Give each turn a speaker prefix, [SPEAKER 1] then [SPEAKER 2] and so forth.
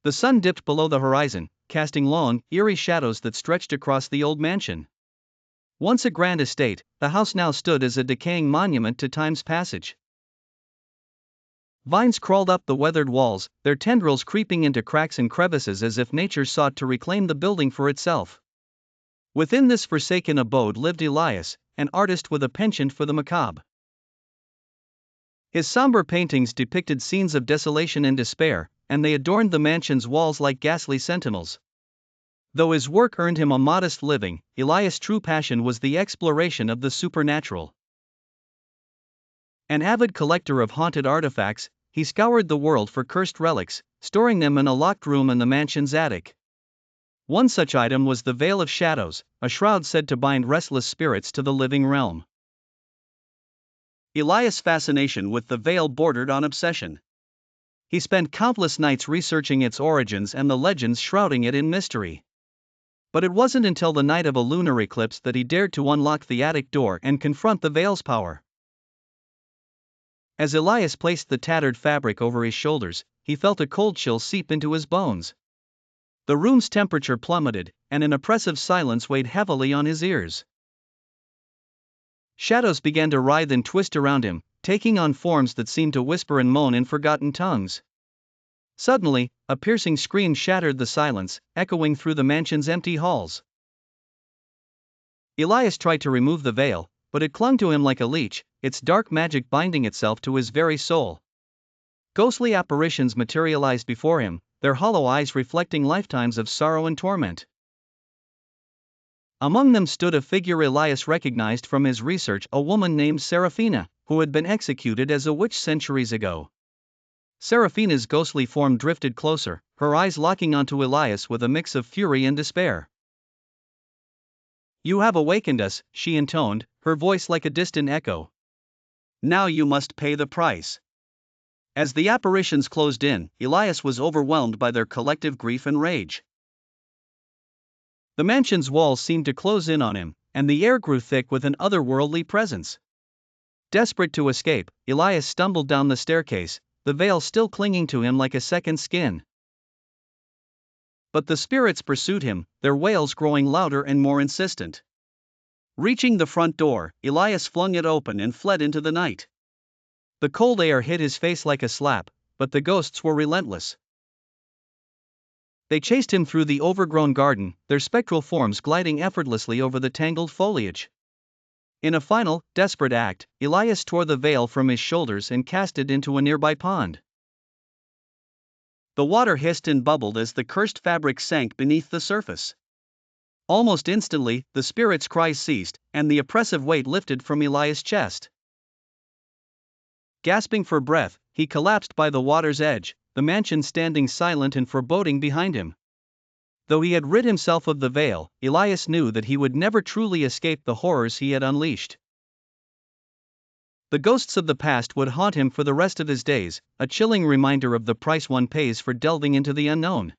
[SPEAKER 1] The sun dipped below the horizon, casting long, eerie shadows that stretched across the old mansion. Once a grand estate, the house now stood as a decaying monument to time's passage. Vines crawled up the weathered walls, their tendrils creeping into cracks and crevices as if nature sought to reclaim the building for itself. Within this forsaken abode lived Elias, an artist with a penchant for the macabre. His somber paintings depicted scenes of desolation and despair, and they adorned the mansion's walls like ghastly sentinels. Though his work earned him a modest living, Elias' true passion was the exploration of the supernatural. An avid collector of haunted artifacts, he scoured the world for cursed relics, storing them in a locked room in the mansion's attic. One such item was the Veil of Shadows, a shroud said to bind restless spirits to the living realm. Elias' fascination with the veil bordered on obsession. He spent countless nights researching its origins and the legends shrouding it in mystery. But it wasn't until the night of a lunar eclipse that he dared to unlock the attic door and confront the veil's power. As Elias placed the tattered fabric over his shoulders, he felt a cold chill seep into his bones. The room's temperature plummeted, and an oppressive silence weighed heavily on his ears. Shadows began to writhe and twist around him, taking on forms that seemed to whisper and moan in forgotten tongues. Suddenly, a piercing scream shattered the silence, echoing through the mansion's empty halls. Elias tried to remove the veil, but it clung to him like a leech, its dark magic binding itself to his very soul. Ghostly apparitions materialized before him, their hollow eyes reflecting lifetimes of sorrow and torment. Among them stood a figure Elias recognized from his research, a woman named Seraphina, who had been executed as a witch centuries ago. Seraphina's ghostly form drifted closer, her eyes locking onto Elias with a mix of fury and despair. "You have awakened us," she intoned, her voice like a distant echo. "Now you must pay the price." As the apparitions closed in, Elias was overwhelmed by their collective grief and rage. The mansion's walls seemed to close in on him, and the air grew thick with an otherworldly presence. Desperate to escape, Elias stumbled down the staircase, the veil still clinging to him like a second skin. But the spirits pursued him, their wails growing louder and more insistent. Reaching the front door, Elias flung it open and fled into the night. The cold air hit his face like a slap, but the ghosts were relentless. They chased him through the overgrown garden, their spectral forms gliding effortlessly over the tangled foliage. In a final, desperate act, Elias tore the veil from his shoulders and cast it into a nearby pond. The water hissed and bubbled as the cursed fabric sank beneath the surface. Almost instantly, the spirit's cries ceased, and the oppressive weight lifted from Elias' chest. Gasping for breath, he collapsed by the water's edge, the mansion standing silent and foreboding behind him. Though he had rid himself of the veil, Elias knew that he would never truly escape the horrors he had unleashed. The ghosts of the past would haunt him for the rest of his days, a chilling reminder of the price one pays for delving into the unknown.